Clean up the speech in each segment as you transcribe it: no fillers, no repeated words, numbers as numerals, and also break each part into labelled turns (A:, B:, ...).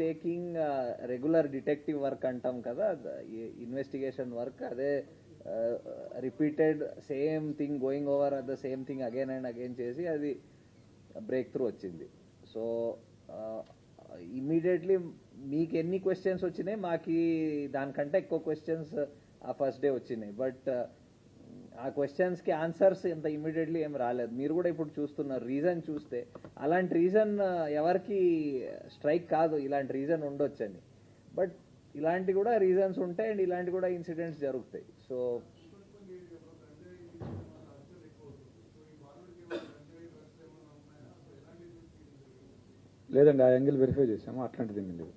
A: Taking regular detective work అంటాం కదా, investigation work, అదే repeated same thing going over the same thing again and again చేసి అది break through వచ్చింది. So immediately మీకు ఎన్ని క్వశ్చన్స్ వచ్చినాయి, మాకు దానికంటే ఎక్కువ క్వశ్చన్స్ ఆ ఫస్ట్ డే వచ్చినాయి. బట్ ఆ క్వశ్చన్స్కి ఆన్సర్స్ ఇంత ఇమ్మీడియట్లీ ఏం రాలేదు. మీరు కూడా ఇప్పుడు చూస్తున్నారు, రీజన్ చూస్తే అలాంటి రీజన్ ఎవరికి స్ట్రైక్ కాదు, ఇలాంటి రీజన్ ఉండొచ్చని. బట్ ఇలాంటి కూడా రీజన్స్ ఉంటాయి అండ్ ఇలాంటి కూడా ఇన్సిడెంట్స్ జరుగుతాయి. సో
B: లేదండి, ఆ యాంగిల్ వెరిఫై చేసాము, అట్లాంటిది ఏమీ లేదు.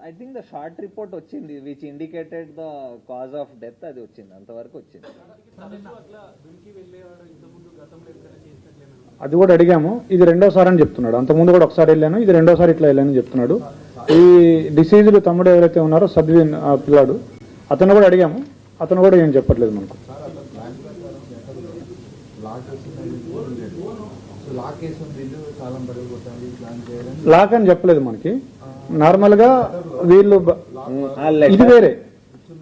A: I think the short report వచ్చింది which indicated the cause of death, అది వచ్చింది, అంతవరకు వచ్చింది.
B: అది కూడా అడిగాము, ఇది రెండోసారి అని చెప్తున్నాడు. అంతకుముందు కూడా ఒకసారి వెళ్ళాను, ఇది రెండోసారి ఇట్లా వెళ్ళానని చెప్తున్నాడు. ఈ డిసీజులు తమ్ముడు ఎవరైతే ఉన్నారో సద్వీన్ ఆ పిల్లాడు, అతను కూడా అడిగాము, అతను కూడా ఏం చెప్పట్లేదు మనకు. లాక్ అని చెప్పలేదు మనకి. నార్మల్గా వీళ్ళు ఇది వేరే,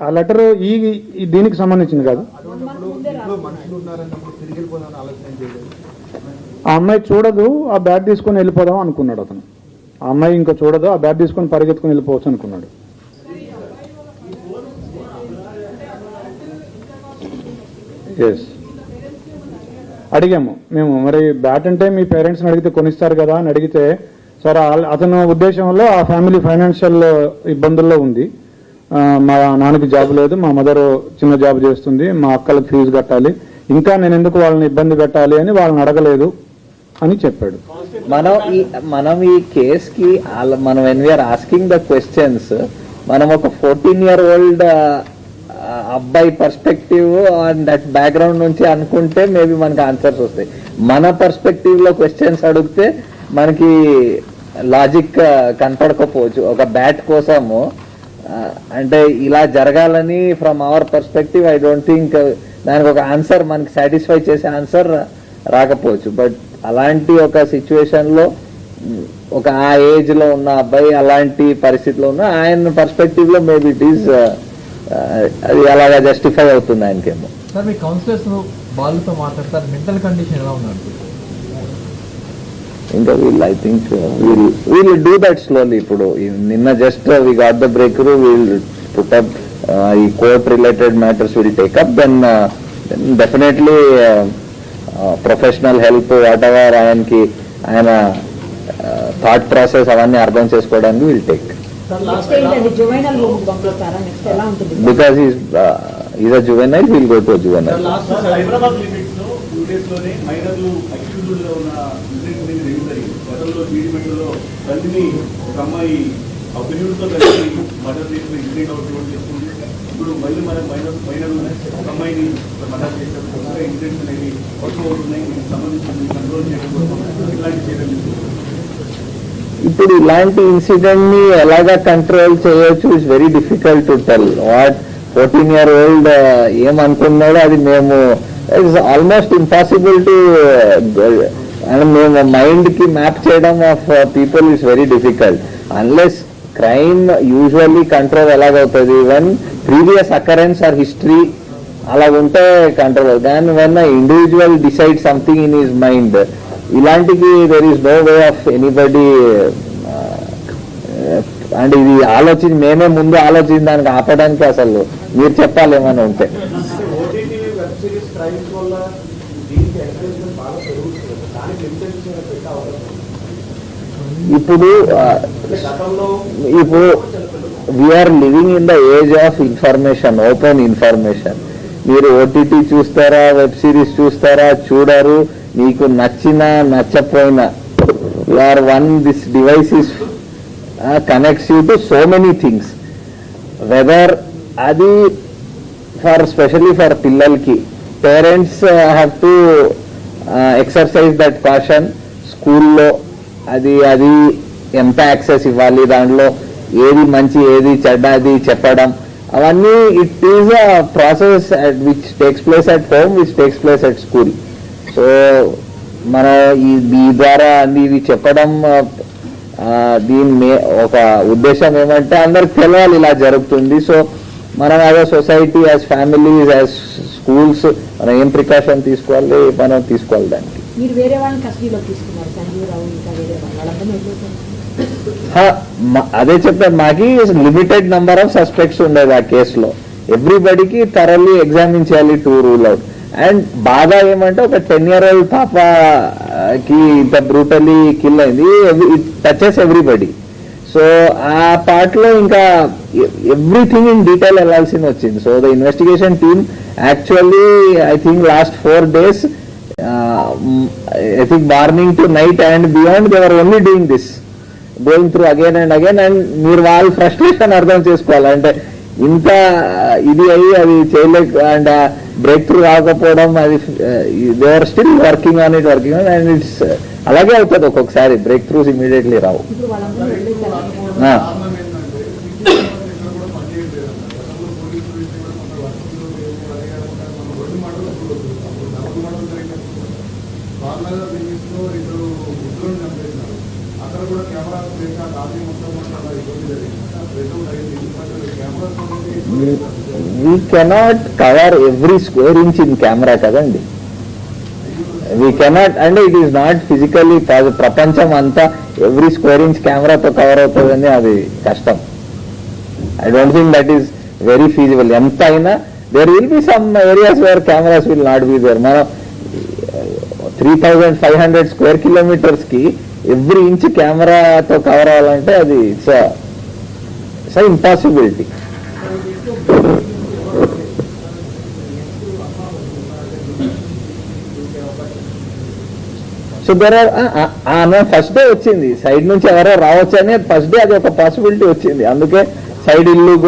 B: ఆ లెటర్ ఈ దీనికి సంబంధించింది కాదు. ఆ అమ్మాయి చూడదు, ఆ బ్యాగ్ తీసుకొని వెళ్ళిపోదాం అనుకున్నాడు అతను. ఆ అమ్మాయి ఇంకా చూడదు, ఆ బ్యాగ్ తీసుకొని పరిగెత్తుకొని వెళ్ళిపోవచ్చు అనుకున్నాడు. ఎస్, అడిగాము మేము, మరి బ్యాట్ అంటే మీ పేరెంట్స్ని అడిగితే కొనిస్తారు కదా అని అడిగితే, సార్ అతను ఉద్దేశంలో ఆ ఫ్యామిలీ ఫైనాన్షియల్ ఇబ్బందుల్లో ఉంది, మా నాన్నకి జాబ్ లేదు, మా మదర్ చిన్న జాబ్ చేస్తుంది, మా అక్కలకు ఫీజు కట్టాలి, ఇంకా నేను ఎందుకు వాళ్ళని ఇబ్బంది పెట్టాలి అని వాళ్ళని అడగలేదు అని చెప్పాడు.
A: మనం ఈ కేసుకి మనం when we're asking the questions, మనం ఒక 14-year-old అబ్బాయి పర్స్పెక్టివ్ అండ్ దట్ బ్యాక్గ్రౌండ్ నుంచి అనుకుంటే మేబీ మనకి ఆన్సర్స్ వస్తాయి. మన పర్స్పెక్టివ్ లో క్వశ్చన్స్ అడిగితే మనకి లాజిక్ కనపడకపోవచ్చు. ఒక బ్యాట్ కోసము అంటే ఇలా జరగాలని from our perspective I don't think దానికి ఒక ఆన్సర్ మనకి సాటిస్ఫై చేసే ఆన్సర్ రాకపోవచ్చు. బట్ అలాంటి ఒక సిచ్యువేషన్ లో ఒక ఆ ఏజ్ లో ఉన్న అబ్బాయి అలాంటి పరిస్థితిలో ఉన్న ఆయన పర్స్పెక్టివ్ లో మేబీ ఇట్ ఈస్ అది అలాగా జస్టిఫై అవుతుంది ఆయనకేమో.
C: సార్ మీ కౌన్సిలర్స్ వాళ్ళతో మాట్లాడతారు, మెంటల్ కండిషన్ ఎలా ఉన్నారు?
A: ఇంకా I think we'll do that slowly. ఇప్పుడు నిన్న just we got the breakthrough, we'll put up ఈ court related matters will take up, then definitely professional help whatever ఆయనకి ఆయన థాట్ ప్రాసెస్ అవన్నీ అర్థం చేసుకోవడానికి will take. Because he's a juvenile, he'll go to a juvenile.
D: Hyderabad limits లో 2 days లోనే మైనర్లు accused లో ఉన్న ఇన్సిడెంట్ జరిగింది. గతంలో జీడిమెట్లలో తండ్రిని ఒక అమ్మాయి అభివృద్ధితో కలిసి మర్డర్ చేసిన ఇన్సిడెంట్ అవుట్ చేసుకుంది. ఇప్పుడు మళ్ళీ మన మైనర్ ఒక అమ్మాయిని మర్డర్ చేసిన ఇన్సిడెంట్స్ అనేవి అవుతున్నాయి. దీనికి సంబంధించి కంట్రోల్ చేయడం ఇలాంటి చర్యలు.
A: ఇప్పుడు ఇలాంటి ఇన్సిడెంట్ ని ఎలాగా కంట్రోల్ చేయొచ్చు it's very difficult to tell. What 14-year-old ఏమనుకున్నాడో అది మేము it's almost impossible to, and మేము మైండ్ కి మ్యాప్ చేయడం of people is very difficult unless crime usually control ఎలాగవుతుంది when previous occurrence or history అలా ఉంటే కంట్రోల్. దాని when individual decide something in his mind, ఇలాంటికి there is no way of anybody. And ఇది మేమే ముందు ఆలోచించి దానికి ఆపడానికి అసలు మీరు చెప్పాలి ఏమైనా ఉంటే. ఇప్పుడు we're living in the age of information, open information. మీరు ఓటీటీ చూస్తారా, వెబ్ సిరీస్ చూస్తారా, చూడరు, మీకు నచ్చినా నచ్చపోయినా this device is connects you to so many things, whether adi for especially for pillalki parents have to exercise that caution. School lo adi enta access ivali, danlo edi manchi edi chedda adi cheppadam avanni, it is a process which takes place at home, which takes place at school. So మనం ఈ ద్వారా ఇది చెప్పడం దీని ఒక ఉద్దేశం ఏమంటే అందరికి తెలియాలి ఇలా జరుగుతుంది. సో మనం as a society, as families, as schools మనం ఏం ప్రికాషన్ తీసుకోవాలి, మనం తీసుకోవాలి దానికి.
E: మీరు వేరే వాళ్ళని కస్టడీలో తీసుకున్నారు, సంజీవ్ రావు ఇంకా వేరే వాళ్ళందరూ
A: అదే చెప్పాను, మాకి లిమిటెడ్ నెంబర్ ఆఫ్ సస్పెక్ట్స్ ఉండేది ఆ కేసులో. ఎవ్రీబడికి థరల్లీ ఎగ్జామిన్ చేయాలి టు రూల్ అవుట్. అండ్ బాగా ఏమంటే ఒక 10-year-old పాపకి ఇంత బ్రూటల్లీ కిల్ అయింది, ఇట్ టచెస్ ఎవ్రీబడి. సో ఆ పార్ట్లో ఇంకా ఎవ్రీథింగ్ ఇన్ డీటెయిల్ వెళ్ళాల్సి వచ్చింది. So the investigation team actually I think last 4 days, I think morning to night and beyond, they were only doing this, going through again and again. And మీరు వాళ్ళ frustration అర్థం చేసుకోవాలి. అంటే ఇంత ఇది అయ్యి అది చేయలేక అండ్ బ్రేక్ త్రూ రాకపోవడం, అది they are still working on it and it's అలాగే అవుతుంది. ఒక్కొక్కసారి బ్రేక్ త్రూస్ ఇమీడియట్లీ రావు.
E: ఇప్పుడు వాళ్ళందరూ వెళ్ళేసారు.
A: We cannot cover every square inch in camera కదండి. We cannot, and it is not physically possible. ప్రపంచం అంతా ఎవ్రీ స్క్వేర్ ఇంచ్ కెమెరాతో కవర్ అవుతుందని అది కష్టం. I don't think that is very feasible. ఎంత అయినా there will be some areas where cameras will not be there. మనం 3,500 square kilometers కి ఎవ్రీ ఇంచ్ కెమెరాతో కవర్ అవ్వాలంటే అది it's impossibility. So there are first day వచ్చింది, సైడ్ నుంచి ఎవరో రావచ్చు అని ఫస్ట్ డే అది ఒక పాసిబిలిటీ వచ్చింది. అందుకే సైడ్ ఇల్లు